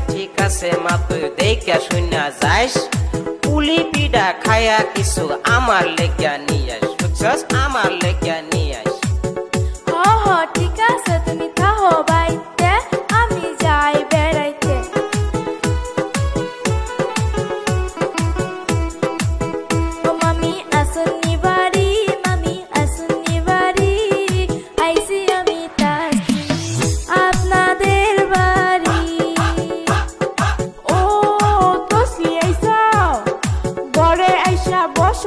ঠিক আছে মা তুই দেখা শুনা যাইস পুলি পিঠা খায়া কিছু আমার লেগা নিয়ে আস বুঝছস আমার লেগা নিয়ে আস ঠিক আছে তুমি থাকো বাইতে আমি যাই বেড়াইতে ও মামি আসুনি বাড়ি আইসি আমি তাসি আপনাদের বাড়ি ও তো আইসা ঘরে আইসা বস